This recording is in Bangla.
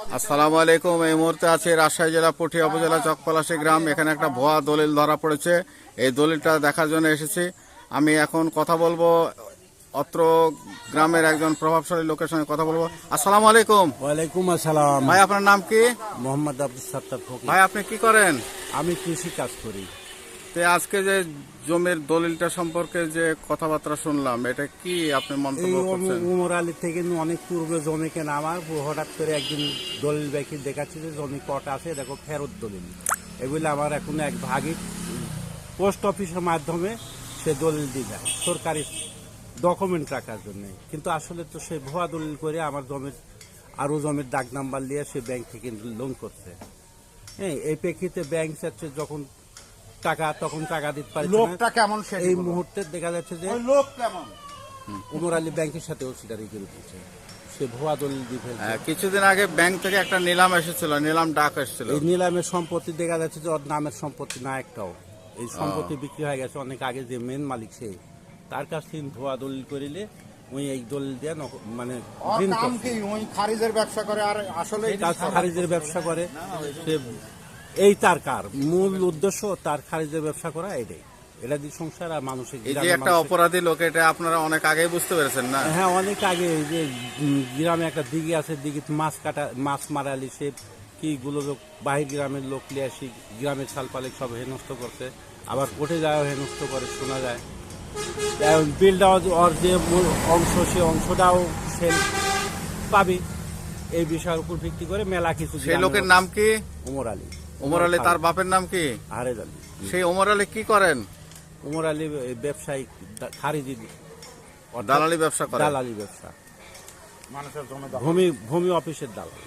আসসালামু আলাইকুম। এই মুহূর্তে আছে রাজশাহী জেলা পুঠিয়া উপজেলা চকপলাশী গ্রাম। এখানে একটা ভুয়া দলিল ধরা পড়েছে। এই দলিলটা দেখার জন্য এসেছি। আমি এখন কথা বলবো অত্র গ্রামের একজন প্রভাবশালী লোকের সঙ্গে কথা বলবো। আসসালামু আলাইকুম। ওয়ালাইকুম আসসালাম। ভাই, আপনার নাম কি? মোহাম্মদ আব্দুল সত্তার ফকির। ভাই, আপনি কি করেন? আমি কৃষি কাজ করি। তো আজকে যে জমির দলিলটা সম্পর্কে যে কথাবার্তা শুনলাম, এটা কি আপনি এই মন্তব্য করছেন? উমর আলী থেকে অনেক পূর্বে জমি কেনা আমার, হঠাৎ করে একদিন দলিল ব্যাকি দেখাচ্ছে যে জমি কটা আছে, দেখো ফেরত দলিল। এগুলো আমার এখন এক ভাগই পোস্ট অফিসের মাধ্যমে সে দলিল দিয়ে দেয় সরকারি ডকুমেন্ট রাখার জন্য। কিন্তু আসলে তো সে ভুয়া দলিল করে আমার জমির আরো জমির দাগ নাম্বার নিয়ে সে ব্যাংক থেকে লোন করছে। হ্যাঁ, এই প্রেক্ষিতে ব্যাংক চাচ্ছে যখন টাকা, তখন টাকা দিতে পারে। লোকটা কেমন? এই মুহূর্তে দেখা যাচ্ছে যে লোক কেমন? উমর আলী ব্যাংকের সাথেও সিটারি করে দিচ্ছে, সে ভুয়া দলিল দিয়ে ফেলছে। কিছুদিন আগে ব্যাংক থেকে একটা নিলাম এসেছিল, নিলাম ডাক এসেছিল। এই নিলামের সম্পত্তি দেখা যাচ্ছে যে ওর নামের সম্পত্তি না একটাও। এই সম্পত্তি বিক্রি হয়ে গেছে অনেক আগে। যে মেন মালিক সে, তার কাছ থেকে ভুয়া দলিল করিলে ওই এই দলিল দিয়ে মানে খারিজের ব্যবসা করে। আর আসলে খারিজের ব্যবসা করে সে। এই তার মূল উদ্দেশ্য তার খারিজের ব্যবসা করা। এটাই, এটা দিয়ে সংসার আর মানুষের। এই যে একটা অপরাধী লোক, এটা আপনারা অনেক আগেই বুঝতে পেরেছেন না? হ্যাঁ, অনেক আগে। এই যে গ্রামে একটা দিঘি আছে, দিঘি মাছ মারালি সে কি গুলো লোক বাহির গ্রামের লোক নিয়ে আসি গ্রামের ছালপালিক সব হেনস্থ করছে। আবার কোর্টে যাওয়া হেনস্থ করে শোনা যায়। বিলটা ওর যে মূল অংশ, সে অংশটাও সে পাবি। এই বিষয়ের উপর ভিত্তি করে মেলা কিছু। সেই লোকের নাম কি? উমর আলী। উমর আলী। তার বাপের নাম কি? হারেদ আলী। সেই উমর আলী কি করেন? উমর আলী ব্যবসায়ী, খারিজি দালালি ব্যবসা করেন। দালালি ব্যবসা, ভূমি অফিসের দালাল।